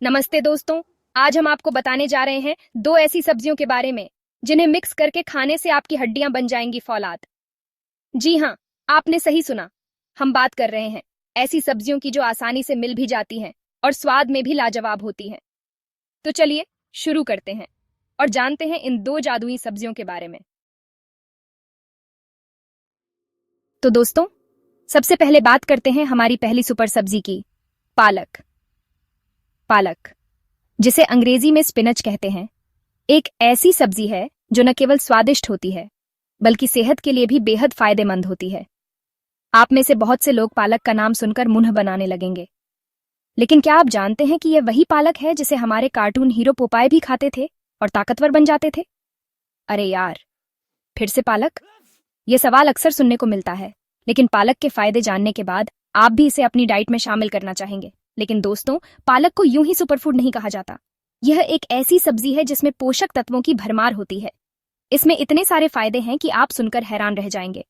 नमस्ते दोस्तों। आज हम आपको बताने जा रहे हैं दो ऐसी सब्जियों के बारे में जिन्हें मिक्स करके खाने से आपकी हड्डियां बन जाएंगी फौलाद। जी हाँ, आपने सही सुना। हम बात कर रहे हैं ऐसी सब्जियों की जो आसानी से मिल भी जाती हैं और स्वाद में भी लाजवाब होती हैं। तो चलिए शुरू करते हैं और जानते हैं इन दो जादुई सब्जियों के बारे में। तो दोस्तों, सबसे पहले बात करते हैं हमारी पहली सुपर सब्जी की, पालक। पालक, जिसे अंग्रेजी में स्पिनच कहते हैं, एक ऐसी सब्जी है जो न केवल स्वादिष्ट होती है बल्कि सेहत के लिए भी बेहद फायदेमंद होती है। आप में से बहुत से लोग पालक का नाम सुनकर मुंह बनाने लगेंगे, लेकिन क्या आप जानते हैं कि यह वही पालक है जिसे हमारे कार्टून हीरो पोपाय भी खाते थे और ताकतवर बन जाते थे? अरे यार, फिर से पालक? यह सवाल अक्सर सुनने को मिलता है, लेकिन पालक के फायदे जानने के बाद आप भी इसे अपनी डाइट में शामिल करना चाहेंगे। लेकिन दोस्तों, पालक को यूं ही सुपरफूड नहीं कहा जाता। यह एक ऐसी सब्जी है जिसमें पोषक तत्वों की भरमार होती है। इसमें इतने सारे फायदे हैं कि आप सुनकर हैरान रह जाएंगे।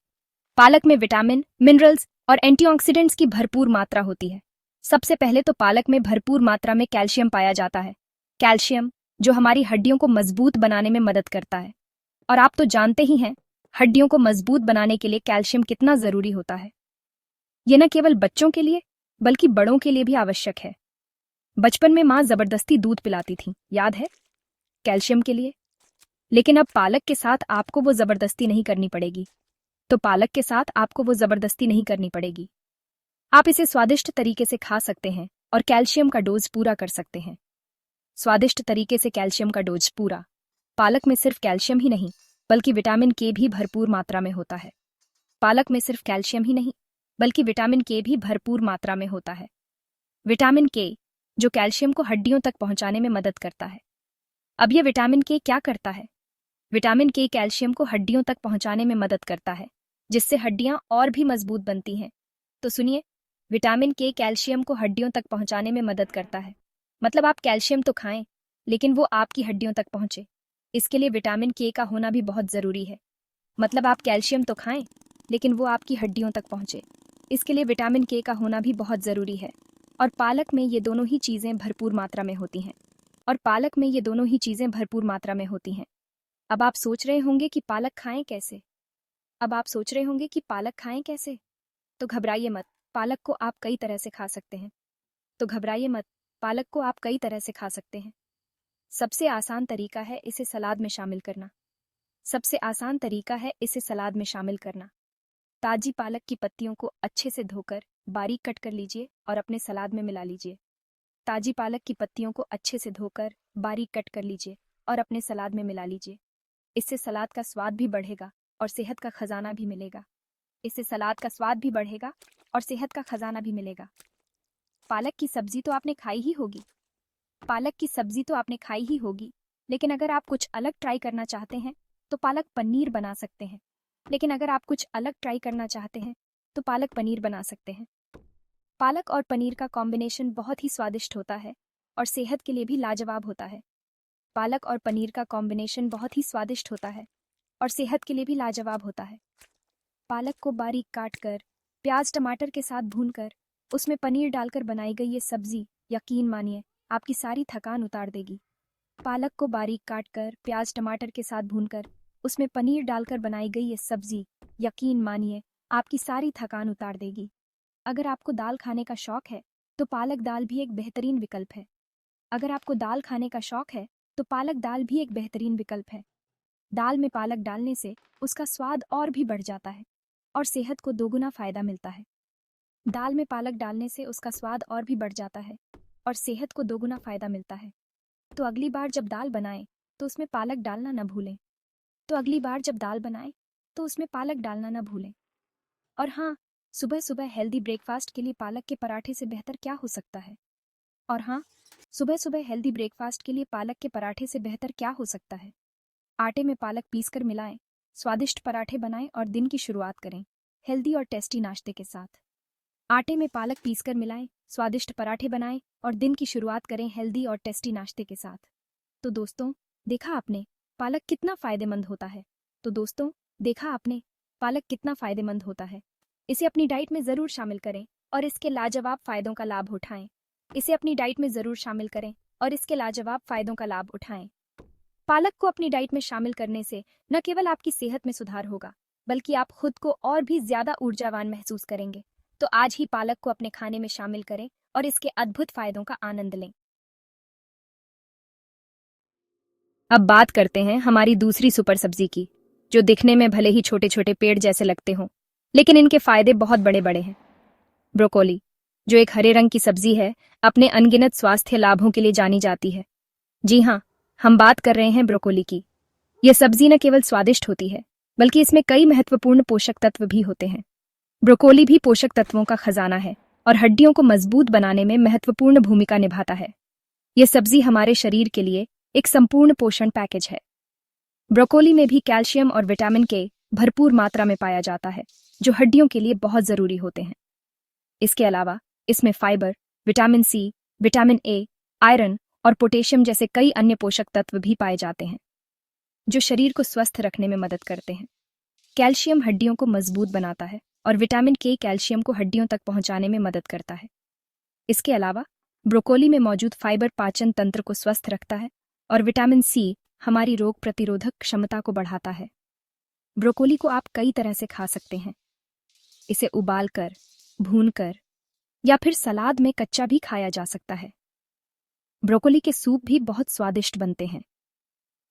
पालक में विटामिन, मिनरल्स और एंटीऑक्सीडेंट्स की भरपूर मात्रा होती है। सबसे पहले तो पालक में भरपूर मात्रा में कैल्शियम पाया जाता है। कैल्शियम जो हमारी हड्डियों को मजबूत बनाने में मदद करता है। और आप तो जानते ही हैं, हड्डियों को मजबूत बनाने के लिए कैल्शियम कितना जरूरी होता है। यह न केवल बच्चों के लिए बल्कि बड़ों के लिए भी आवश्यक है। बचपन में माँ जबरदस्ती दूध पिलाती थी, याद है, कैल्शियम के लिए। लेकिन अब पालक के साथ आपको वो जबरदस्ती नहीं करनी पड़ेगी। तो पालक के साथ आपको वो जबरदस्ती नहीं करनी पड़ेगी। आप इसे स्वादिष्ट तरीके से खा सकते हैं और कैल्शियम का डोज पूरा कर सकते हैं। स्वादिष्ट तरीके से कैल्शियम का डोज पूरा। पालक में सिर्फ कैल्शियम ही नहीं बल्कि विटामिन के भी भरपूर मात्रा में होता है। पालक में सिर्फ कैल्शियम ही नहीं बल्कि विटामिन के भी भरपूर मात्रा में होता है। विटामिन के जो कैल्शियम को हड्डियों तक पहुंचाने में मदद करता है। अब यह विटामिन के क्या करता है? विटामिन के कैल्शियम को हड्डियों तक पहुंचाने में मदद करता है, जिससे हड्डियां और भी मजबूत बनती हैं। तो सुनिए, विटामिन के कैल्शियम को हड्डियों तक पहुंचाने में मदद करता है। मतलब आप कैल्शियम तो खाएं, लेकिन वो आपकी हड्डियों तक पहुंचे। इसके लिए विटामिन के का होना भी बहुत जरूरी है। मतलब आप कैल्शियम तो खाएं, लेकिन वो आपकी हड्डियों तक पहुंचे। इसके लिए विटामिन के का होना भी बहुत जरूरी है। और पालक में ये दोनों ही चीजें भरपूर मात्रा में होती हैं। अब आप सोच रहे होंगे कि पालक खाएं कैसे? तो घबराइए मत, पालक को आप कई तरह से खा सकते हैं। सबसे आसान तरीका है इसे सलाद में शामिल करना। ताजी पालक की पत्तियों को अच्छे से धोकर बारीक कट कर लीजिए और अपने सलाद में मिला लीजिए। इससे सलाद का स्वाद भी बढ़ेगा और सेहत का खजाना भी मिलेगा। पालक की सब्जी तो आपने खाई ही होगी, लेकिन अगर आप कुछ अलग ट्राई करना चाहते हैं तो पालक पनीर बना सकते हैं। पालक और पनीर का कॉम्बिनेशन बहुत ही स्वादिष्ट होता है और सेहत के लिए भी लाजवाब होता है। पालक को बारीक काटकर, प्याज टमाटर के साथ भूनकर, उसमें पनीर डालकर बनाई गई ये सब्जी, यकीन मानिए, आपकी सारी थकान उतार देगी। पालक को बारीक काटकर, प्याज टमाटर के साथ भूनकर, उसमें पनीर डालकर बनाई गई ये सब्जी, यकीन मानिए, आपकी सारी थकान उतार देगी। अगर आपको दाल खाने का शौक है तो पालक दाल भी एक बेहतरीन विकल्प है। दाल में पालक डालने से उसका स्वाद और भी बढ़ जाता है और सेहत को दोगुना फायदा मिलता है। तो अगली बार जब दाल बनाएं तो उसमें पालक डालना न भूलें। और हाँ, सुबह सुबह हेल्दी ब्रेकफास्ट के लिए पालक के पराठे से बेहतर क्या हो सकता है? आटे में पालक पीसकर मिलाएं, स्वादिष्ट पराठे बनाएं और दिन की शुरुआत करें हेल्दी और टेस्टी नाश्ते के साथ। तो दोस्तों, देखा आपने पालक कितना फायदेमंद होता है। इसे अपनी डाइट में जरूर शामिल करें और इसके लाजवाब फायदों का लाभ उठाएं। और इसके लाजवाब फायदों का लाभ उठाएं। पालक को अपनी डाइट में शामिल करने से न केवल आपकी सेहत में सुधार होगा, बल्कि आप खुद को और भी ज्यादा ऊर्जावान महसूस करेंगे। तो आज ही पालक को अपने खाने में शामिल करें और इसके अद्भुत फायदों का आनंद लें। अब बात करते हैं हमारी दूसरी सुपर सब्जी की, जो दिखने में भले ही छोटे छोटे पेड़ जैसे लगते हों, लेकिन इनके फायदे बहुत बड़े बड़े हैं। ब्रोकोली, जो एक हरे रंग की सब्जी है, अपने अनगिनत स्वास्थ्य लाभों के लिए जानी जाती है। जी हाँ, हम बात कर रहे हैं ब्रोकोली की। यह सब्जी न केवल स्वादिष्ट होती है, बल्कि इसमें कई महत्वपूर्ण पोषक तत्व भी होते हैं। ब्रोकोली भी पोषक तत्वों का खजाना है और हड्डियों को मजबूत बनाने में महत्वपूर्ण भूमिका निभाता है। यह सब्जी हमारे शरीर के लिए एक संपूर्ण पोषण पैकेज है। ब्रोकोली में भी कैल्शियम और विटामिन के भरपूर मात्रा में पाया जाता है, जो हड्डियों के लिए बहुत जरूरी होते हैं। इसके अलावा इसमें fibre, vitamin C, vitamin A, iron और पोटेशियम जैसे कई अन्य पोषक तत्व भी पाए जाते हैं, जो शरीर को स्वस्थ रखने में मदद करते हैं। कैल्शियम हड्डियों को मजबूत बनाता है और विटामिन के कैल्शियम को हड्डियों तक पहुंचाने में मदद करता है। इसके अलावा ब्रोकोली में मौजूद फाइबर पाचन तंत्र को स्वस्थ रखता है और विटामिन सी हमारी रोग प्रतिरोधक क्षमता को बढ़ाता है। ब्रोकोली को आप कई तरह से खा सकते हैं। इसे उबालकर, भूनकर या फिर सलाद में कच्चा भी खाया जा सकता है। ब्रोकोली के सूप भी बहुत स्वादिष्ट बनते हैं।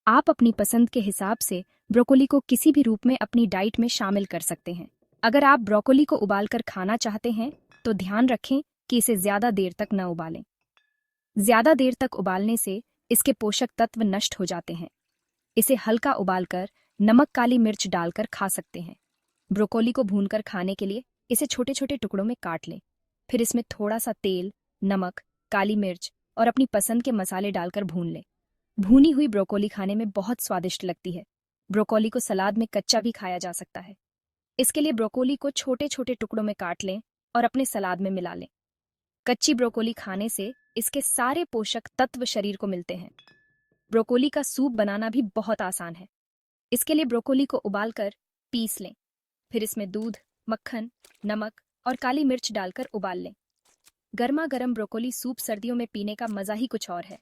आप अपनी पसंद के हिसाब से ब्रोकोली को किसी भी रूप में अपनी डाइट में शामिल कर सकते हैं। अगर आप ब्रोकोली को उबालकर खाना चाहते हैं, तो ध्यान रखें कि इसे ज्यादा देर तक न उबालें। ज्यादा देर तक उबालने से इसके पोषक तत्व नष्ट हो जाते हैं। इसे हल्का उबालकर नमक, काली मिर्च डालकर खा सकते हैं। ब्रोकोली को भूनकर खाने के लिए इसे छोटे छोटे टुकड़ों में काट लें। फिर इसमें थोड़ा सा तेल, नमक, काली मिर्च और अपनी पसंद के मसाले डालकर भून लें। भूनी हुई ब्रोकोली खाने में बहुत स्वादिष्ट लगती है। ब्रोकोली को सलाद में कच्चा भी खाया जा सकता है। इसके लिए ब्रोकोली को छोटे छोटे टुकड़ों में काट लें और अपने सलाद में मिला लें। कच्ची ब्रोकोली खाने से इसके सारे पोषक तत्व शरीर को मिलते हैं। ब्रोकोली का सूप बनाना भी बहुत आसान है। इसके लिए ब्रोकोली को उबालकर पीस लें। फिर इसमें दूध, मक्खन, नमक और काली मिर्च डालकर उबाल लें। गर्मा गर्म ब्रोकोली सूप सर्दियों में पीने का मजा ही कुछ और है।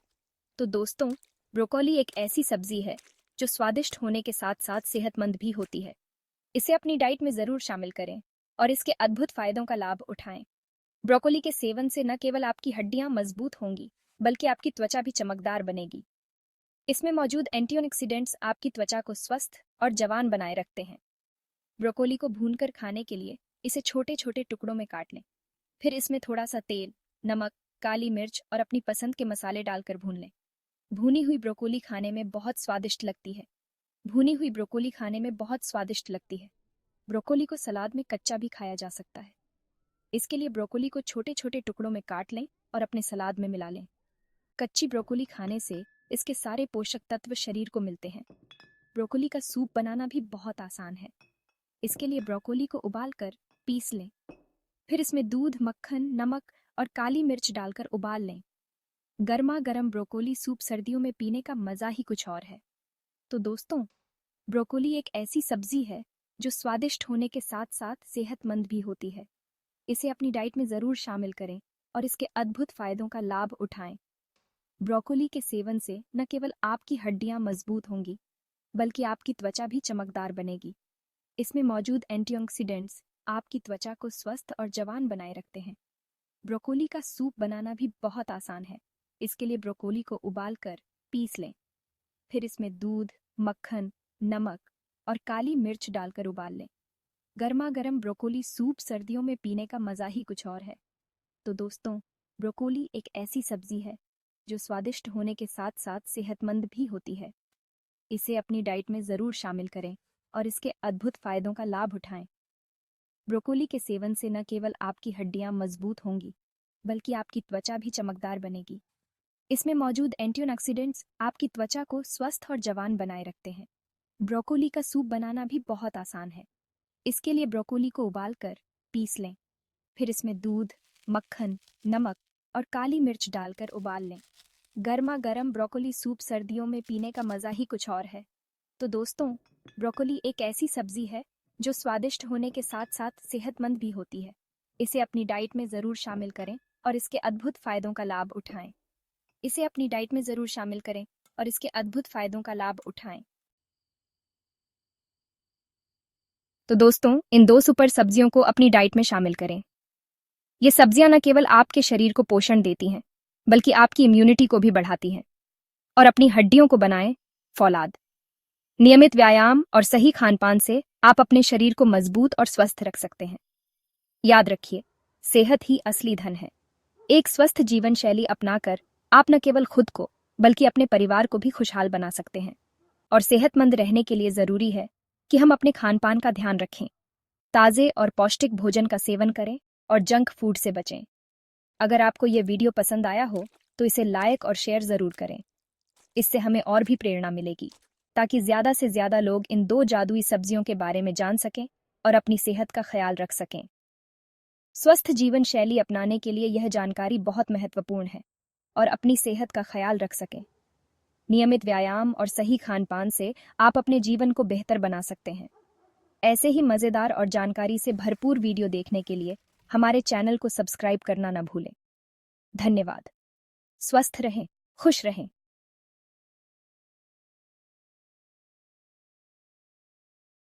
तो दोस्तों, ब्रोकोली एक ऐसी सब्जी है जो स्वादिष्ट होने के साथ साथ सेहतमंद भी होती है। इसे अपनी डाइट में जरूर शामिल करें और इसके अद्भुत फायदों का लाभ उठाएं। ब्रोकोली के सेवन से न केवल आपकी हड्डियां मजबूत होंगी, बल्कि आपकी त्वचा भी चमकदार बनेगी। इसमें मौजूद एंटीऑक्सीडेंट्स आपकी त्वचा को स्वस्थ और जवान बनाए रखते हैं। ब्रोकोली को भूनकर खाने के लिए इसे छोटे छोटे टुकड़ों में काट लें। फिर इसमें थोड़ा सा तेल, नमक, काली मिर्च और अपनी पसंद के मसाले डालकर भून लें। भुनी हुई ब्रोकोली खाने में बहुत स्वादिष्ट लगती है। भुनी हुई ब्रोकोली खाने में बहुत स्वादिष्ट लगती है। ब्रोकोली को सलाद में कच्चा भी खाया जा सकता है। इसके लिए ब्रोकोली को छोटे छोटे टुकड़ों में काट लें और अपने सलाद में मिला लें। कच्ची ब्रोकोली खाने से इसके सारे पोषक तत्व शरीर को मिलते हैं। ब्रोकोली का सूप बनाना भी बहुत आसान है। इसके लिए ब्रोकोली को उबालकर पीस लें। फिर इसमें दूध, मक्खन, नमक और काली मिर्च डालकर उबाल लें। गर्मा गर्म ब्रोकोली सूप सर्दियों में पीने का मजा ही कुछ और है। तो दोस्तों, ब्रोकोली एक ऐसी सब्जी है जो स्वादिष्ट होने के साथ साथ सेहतमंद भी होती है। इसे अपनी डाइट में जरूर शामिल करें और इसके अद्भुत फायदों का लाभ उठाएं। ब्रोकोली के सेवन से न केवल आपकी हड्डियां मजबूत होंगी, बल्कि आपकी त्वचा भी चमकदार बनेगी। इसमें मौजूद एंटीऑक्सीडेंट्स आपकी त्वचा को स्वस्थ और जवान बनाए रखते हैं। ब्रोकोली का सूप बनाना भी बहुत आसान है। इसके लिए ब्रोकोली को उबालकर पीस लें। फिर इसमें दूध, मक्खन, नमक और काली मिर्च डालकर उबाल लें। गर्मा गर्म ब्रोकोली सूप सर्दियों में पीने का मजा ही कुछ और है। तो दोस्तों, ब्रोकोली एक ऐसी सब्जी है जो स्वादिष्ट होने के साथ साथ सेहतमंद भी होती है। इसे अपनी डाइट में जरूर शामिल करें और इसके अद्भुत फायदों का लाभ उठाएं। ब्रोकोली के सेवन से न केवल आपकी हड्डियां मजबूत होंगी, बल्कि आपकी त्वचा भी चमकदार बनेगी। इसमें मौजूद एंटीऑक्सीडेंट्स आपकी त्वचा को स्वस्थ और जवान बनाए रखते हैं। ब्रोकोली का सूप बनाना भी बहुत आसान है। इसके लिए ब्रोकोली को उबालकर पीस लें। फिर इसमें दूध, मक्खन, नमक और काली मिर्च डालकर उबाल लें। गर्मा गर्म ब्रोकोली सूप सर्दियों में पीने का मजा ही कुछ और है। तो दोस्तों, ब्रोकोली एक ऐसी सब्जी है जो स्वादिष्ट होने के साथ साथ सेहतमंद भी होती है। इसे अपनी डाइट में जरूर शामिल करें और इसके अद्भुत फायदों का लाभ उठाएं। इसे अपनी डाइट में जरूर शामिल करें और इसके अद्भुत फायदों का लाभ उठाएं। तो दोस्तों, इन 2 सुपर सब्जियों को अपनी डाइट में शामिल करें। ये सब्जियां न केवल आपके शरीर को पोषण देती हैं, बल्कि आपकी इम्यूनिटी को भी बढ़ाती हैं और अपनी हड्डियों को बनाएं फौलाद। नियमित व्यायाम और सही खानपान से आप अपने शरीर को मजबूत और स्वस्थ रख सकते हैं। याद रखिए, सेहत ही असली धन है। एक स्वस्थ जीवन शैली अपनाकर आप न केवल खुद को बल्कि अपने परिवार को भी खुशहाल बना सकते हैं। और सेहतमंद रहने के लिए जरूरी है कि हम अपने खानपान का ध्यान रखें, ताजे और पौष्टिक भोजन का सेवन करें और जंक फूड से बचें। अगर आपको ये वीडियो पसंद आया हो तो इसे लाइक और शेयर जरूर करें। इससे हमें और भी प्रेरणा मिलेगी ताकि ज्यादा से ज्यादा लोग इन 2 जादुई सब्जियों के बारे में जान सकें और अपनी सेहत का ख्याल रख सकें। स्वस्थ जीवन शैली अपनाने के लिए यह जानकारी बहुत महत्वपूर्ण है और अपनी सेहत का ख्याल रख सकें। नियमित व्यायाम और सही खानपान से आप अपने जीवन को बेहतर बना सकते हैं। ऐसे ही मजेदार और जानकारी से भरपूर वीडियो देखने के लिए हमारे चैनल को सब्सक्राइब करना न भूलें। धन्यवाद। स्वस्थ रहें, खुश रहें।